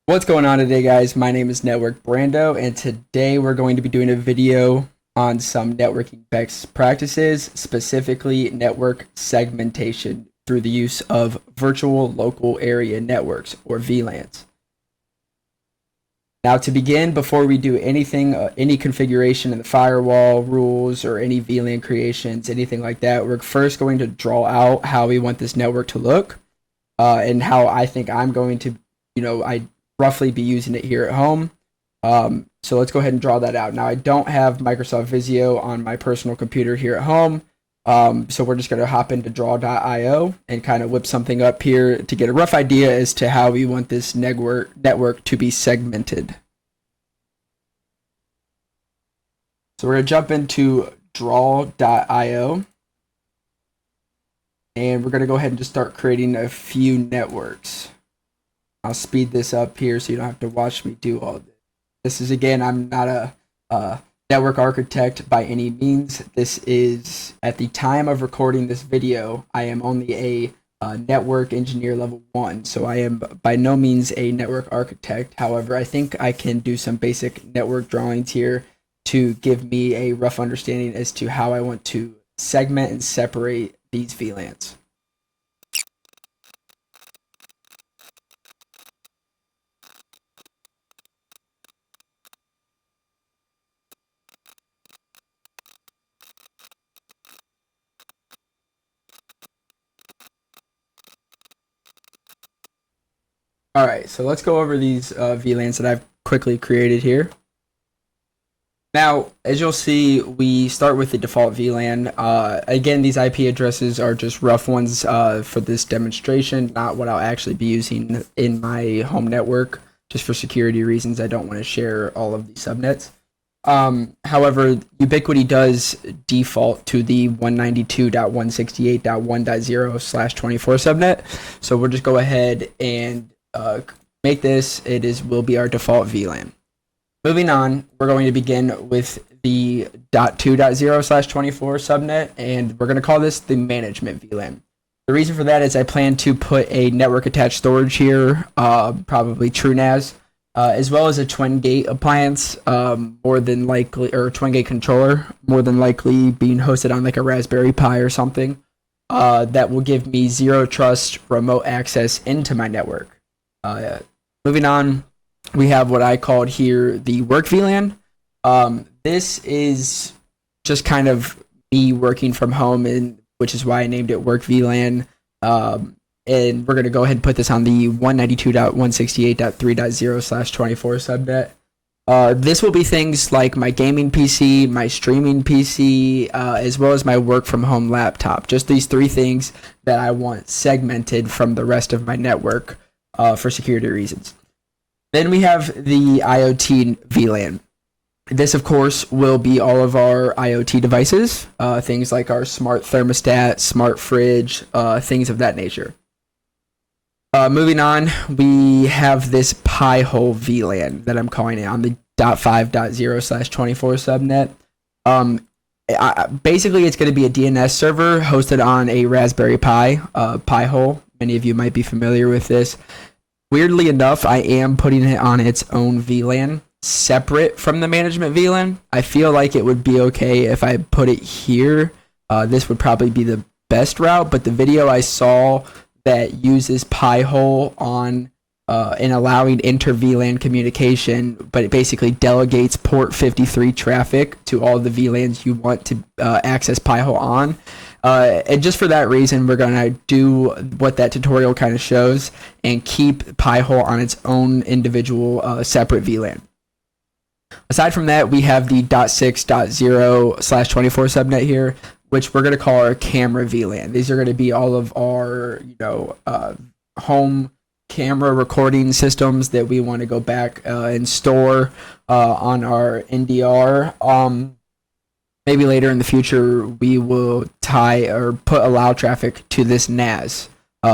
What's going on today, guys? My name is Network Brando, and today we're going to be doing a video on some networking best practices, specifically network segmentation through the use of virtual local area networks, or VLANs. Now, to begin, before we do anything, any configuration in the firewall rules or any VLAN creations, anything like that, we're first going to draw out how we want this network to look, and how I think I'm going to, I roughly be using it here at home. So let's go ahead and draw that out. Now, I don't have Microsoft Visio on my personal computer here at home. So we're just going to hop into draw.io and kind of whip something up here to get a rough idea as to how we want this network to be segmented. So we're going to jump into draw.io. And we're going to go ahead and just start creating a few networks. I'll speed this up here so you don't have to watch me do all this. This is, again, I'm not a network architect by any means. This is, at the time of recording this video, I am only a network engineer level 1, so I am by no means a network architect. However, I think I can do some basic network drawings here to give me a rough understanding as to how I want to segment and separate these VLANs. All right, so let's go over these VLANs that I've quickly created here. Now, as you'll see, we start with the default VLAN. Again, these IP addresses are just rough ones for this demonstration, not what I'll actually be using in my home network. Just for security reasons, I don't want to share all of these subnets. However, Ubiquiti does default to the 192.168.1.0/24 subnet. So we'll just go ahead and make this. Will be our default VLAN. Moving on, we're going to begin with the .2.0/24 subnet, and we're going to call this the management VLAN. The reason for that is I plan to put a network attached storage here, probably TrueNAS, as well as a twin gate appliance, more than likely, or twin gate controller, more than likely being hosted on like a Raspberry Pi or something, that will give me zero trust remote access into my network. Moving on, we have what I called here the work VLAN. This is just kind of me working from home, and which is why I named it work VLAN. And we're going to go ahead and put this on the 192.168.3.0/24 subnet. This will be things like my gaming PC, my streaming PC, as well as my work from home laptop. Just these three things that I want segmented from the rest of my network for security reasons. Then we have the IoT VLAN. This, of course, will be all of our IoT devices, things like our smart thermostat, smart fridge, things of that nature. Moving on, we have this Pi-hole VLAN that I'm calling it on the .5.0/24 subnet. Basically, it's going to be a DNS server hosted on a Raspberry Pi, Pi-hole. Many of you might be familiar with this. Weirdly enough, I am putting it on its own VLAN, separate from the management VLAN. I feel like it would be okay if I put it here. This would probably be the best route, but the video I saw that uses Pi-hole on in allowing inter-VLAN communication, but it basically delegates port 53 traffic to all the VLANs you want to access Pi-hole on. And just for that reason, we're going to do what that tutorial kind of shows and keep Pi-hole on its own individual separate VLAN. Aside from that, we have the .6.0/24 subnet here, which we're going to call our camera VLAN. These are going to be all of our, home camera recording systems that we want to go back and store on our NDR. Maybe later in the future, we will tie or allow traffic to this NAS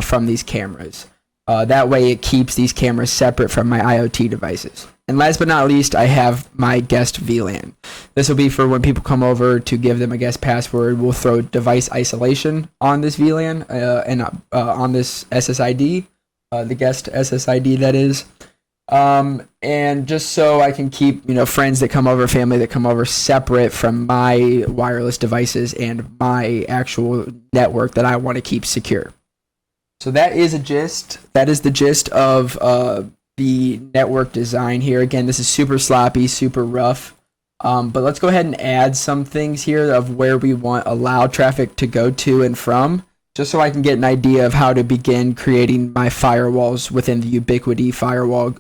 from these cameras. That way it keeps these cameras separate from my IoT devices. And last but not least, I have my guest VLAN. This will be for when people come over to give them a guest password. We'll throw device isolation on this VLAN and on this SSID, the guest SSID that is. And just so I can keep, friends that come over, family that come over separate from my wireless devices and my actual network that I want to keep secure. So that is a gist. That is the gist of the network design here. Again, this is super sloppy, super rough. But let's go ahead and add some things here of where we want allowed traffic to go to and from, just so I can get an idea of how to begin creating my firewalls within the Ubiquiti firewall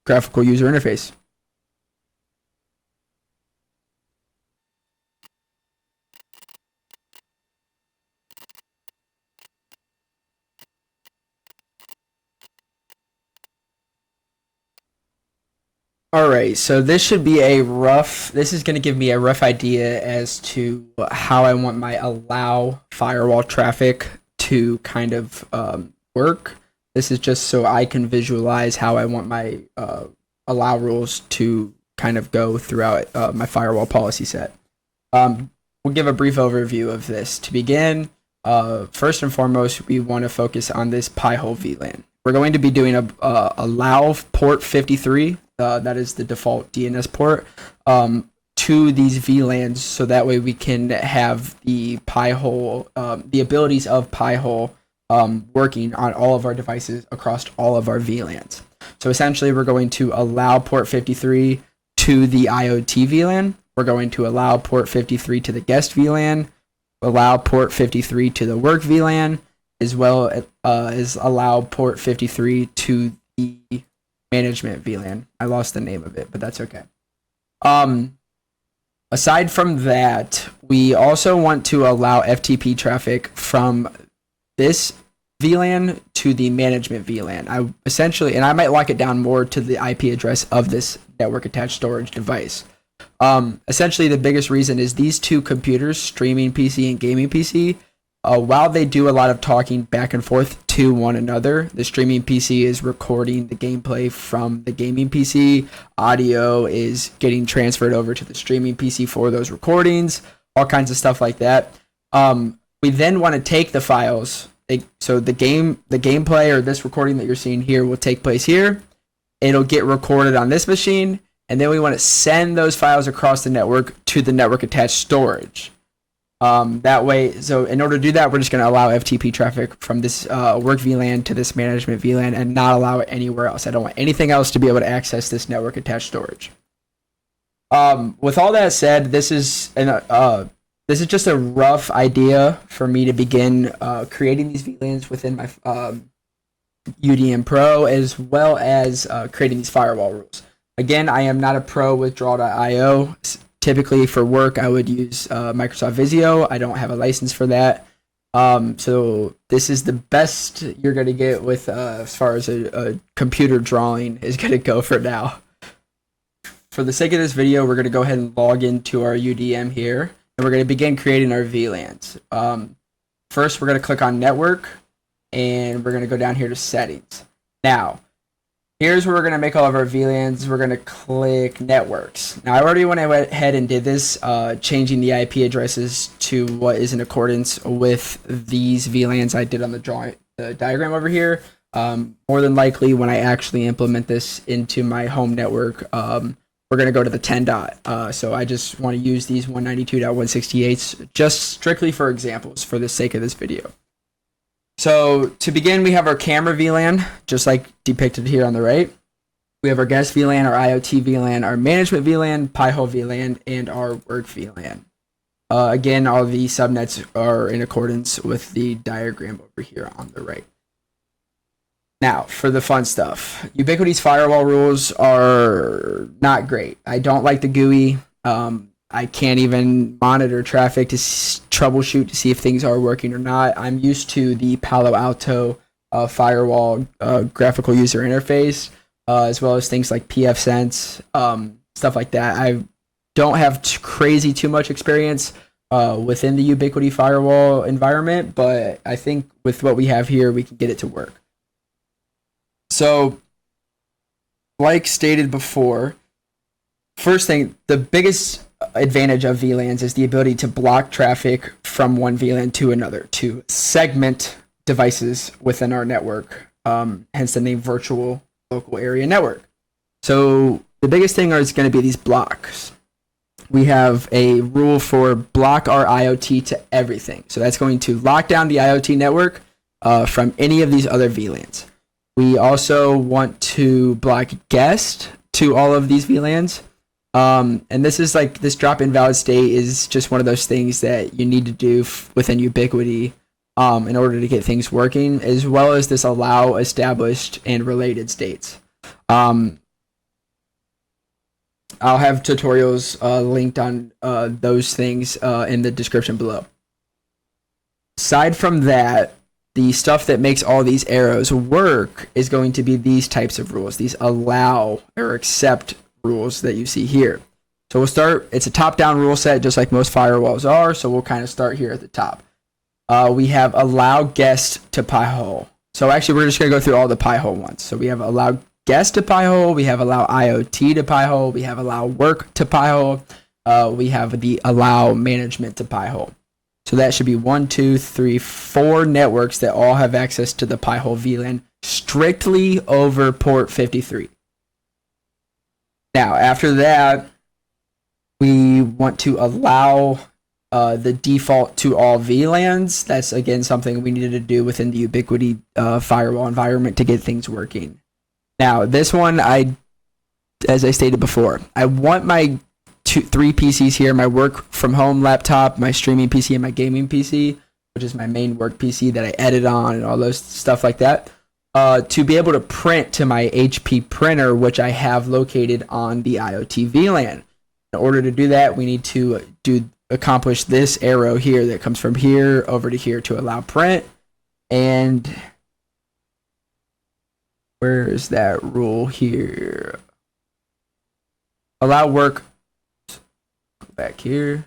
graphical user interface. All right, so this should be this is going to give me a rough idea as to how I want my allow firewall traffic to kind of work. This is just so I can visualize how I want my allow rules to kind of go throughout my firewall policy set. We'll give a brief overview of this. To begin, first and foremost, we want to focus on this Pi-hole VLAN. We're going to be doing a allow port 53. That is the default DNS port to these VLANs, so that way we can have the Pi-hole, the abilities of Pi-hole working on all of our devices across all of our VLANs. So essentially, we're going to allow port 53 to the IoT VLAN. We're going to allow port 53 to the guest VLAN, allow port 53 to the work VLAN, as well as allow port 53 to the management VLAN. I lost the name of it, but that's okay. Aside from that, we also want to allow FTP traffic from this VLAN to the management VLAN. I might lock it down more to the IP address of this network attached storage device. Essentially, the biggest reason is these two computers, streaming PC and gaming PC, while they do a lot of talking back and forth to one another, the streaming PC is recording the gameplay from the gaming PC. Audio is getting transferred over to the streaming PC for those recordings, all kinds of stuff like that. We then want to take the files. So the gameplay or this recording that you're seeing here will take place here. It'll get recorded on this machine, and then we want to send those files across the network to the network attached storage. That way, so in order to do that, we're just going to allow FTP traffic from this work VLAN to this management VLAN and not allow it anywhere else. I don't want anything else to be able to access this network attached storage. With all that said, this is just a rough idea for me to begin creating these VLANs within my UDM Pro, as well as creating these firewall rules. Again, I am not a pro with Draw.io. Typically for work, I would use Microsoft Visio. I don't have a license for that. So this is the best you're going to get with as far as a computer drawing is going to go for now. For the sake of this video, we're going to go ahead and log into our UDM here, and we're going to begin creating our VLANs. First, we're going to click on Network, and we're going to go down here to Settings. Now, here's where we're going to make all of our VLANs. We're going to click Networks. Now, I already went ahead and did this, changing the IP addresses to what is in accordance with these VLANs I did on the diagram over here. More than likely, when I actually implement this into my home network, we're going to go to the 10 dot. So I just want to use these 192.168s just strictly for examples for the sake of this video. So to begin, we have our camera VLAN, just like depicted here on the right. We have our guest VLAN, our IoT VLAN, our management VLAN, Pi-hole VLAN, and our work VLAN. Again, all the subnets are in accordance with the diagram over here on the right. Now, for the fun stuff. Ubiquiti's firewall rules are not great. I don't like the GUI. I can't even monitor traffic to troubleshoot to see if things are working or not. I'm used to the Palo Alto firewall graphical user interface, as well as things like pfSense, stuff like that. I don't have crazy too much experience within the Ubiquiti firewall environment, but I think with what we have here, we can get it to work. So, like stated before, first thing, the biggest advantage of VLANs is the ability to block traffic from one VLAN to another, to segment devices within our network, hence the name virtual local area network. So the biggest thing is going to be these blocks. We have a rule for block our IoT to everything. So that's going to lock down the IoT network from any of these other VLANs. We also want to block guest to all of these VLANs. And this is like, this drop invalid state is just one of those things that you need to do within Ubiquiti in order to get things working, as well as this allow established and related states. I'll have tutorials linked on those things in the description below. Aside from that, the stuff that makes all these arrows work is going to be these types of rules, these allow or accept rules that you see here. So we'll start, it's a top-down rule set just like most firewalls are, so we'll kind of start here at the top. We have allow guest to Pi-hole. So actually we're just going to go through all the Pi-hole ones. So we have allow guest to Pi-hole, we have allow IoT to Pi-hole, we have allow work to Pi-hole, we have the allow management to Pi-hole. So that should be 1, 2, 3, 4 networks that all have access to the Pi-hole VLAN strictly over port 53. Now, after that, we want to allow the default to all VLANs. That's, again, something we needed to do within the Ubiquiti firewall environment to get things working. Now, this one, as I stated before, I want my 3 PCs here, my work from home laptop, my streaming PC, and my gaming PC, which is my main work PC that I edit on and all those stuff like that, to be able to print to my HP printer, which I have located on the IoT VLAN. In order to do that, we need to accomplish this arrow here that comes from here over to here to allow print. And where is that rule here? Allow work. Back here.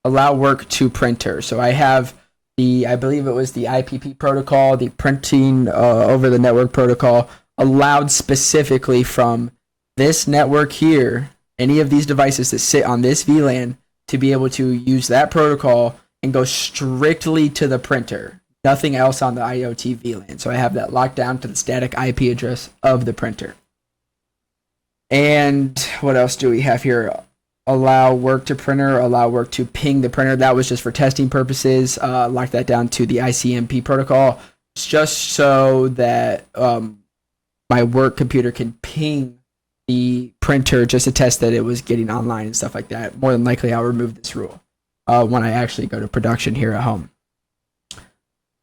Allow work to printer. So I have I believe it was the IPP protocol, the printing over the network protocol, allowed specifically from this network here, any of these devices that sit on this VLAN, to be able to use that protocol and go strictly to the printer. Nothing else on the IoT VLAN. So I have that locked down to the static IP address of the printer. And what else do we have here? Allow work to printer, allow work to ping the printer. That was just for testing purposes. Lock that down to the ICMP protocol, just so that my work computer can ping the printer just to test that it was getting online and stuff like that. More than likely, I'll remove this rule when I actually go to production here at home.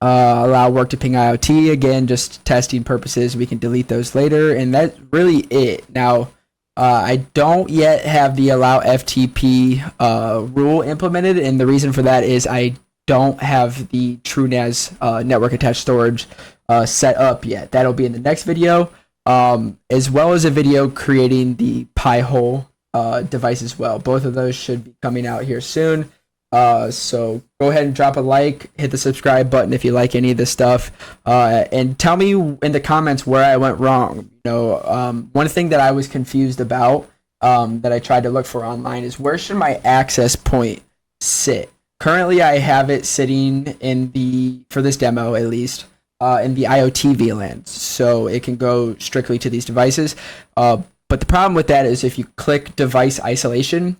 Allow work to ping IoT, again, just testing purposes. We can delete those later, and that's really it. Now, I don't yet have the allow FTP rule implemented, and the reason for that is I don't have the TrueNAS network attached storage set up yet. That'll be in the next video, as well as a video creating the Pi-hole device as well. Both of those should be coming out here soon. So go ahead and drop a like, hit the subscribe button if you like any of this stuff, and tell me in the comments where I went wrong. You know, one thing that I was confused about, that I tried to look for online, is where should my access point sit? Currently, I have it sitting in for this demo at least, in the IoT VLAN, so it can go strictly to these devices. But the problem with that is if you click device isolation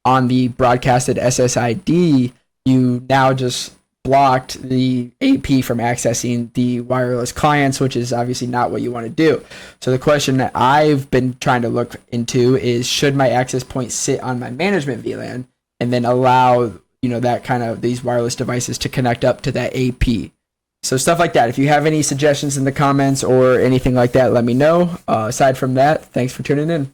on the broadcasted SSID, you now just blocked the AP from accessing the wireless clients, which is obviously not what you want to do. So the question that I've been trying to look into is, should my access point sit on my management VLAN and then allow, you know, that kind of these wireless devices to connect up to that AP? So stuff like that. If you have any suggestions in the comments or anything like that, let me know. Aside from that, thanks for tuning in.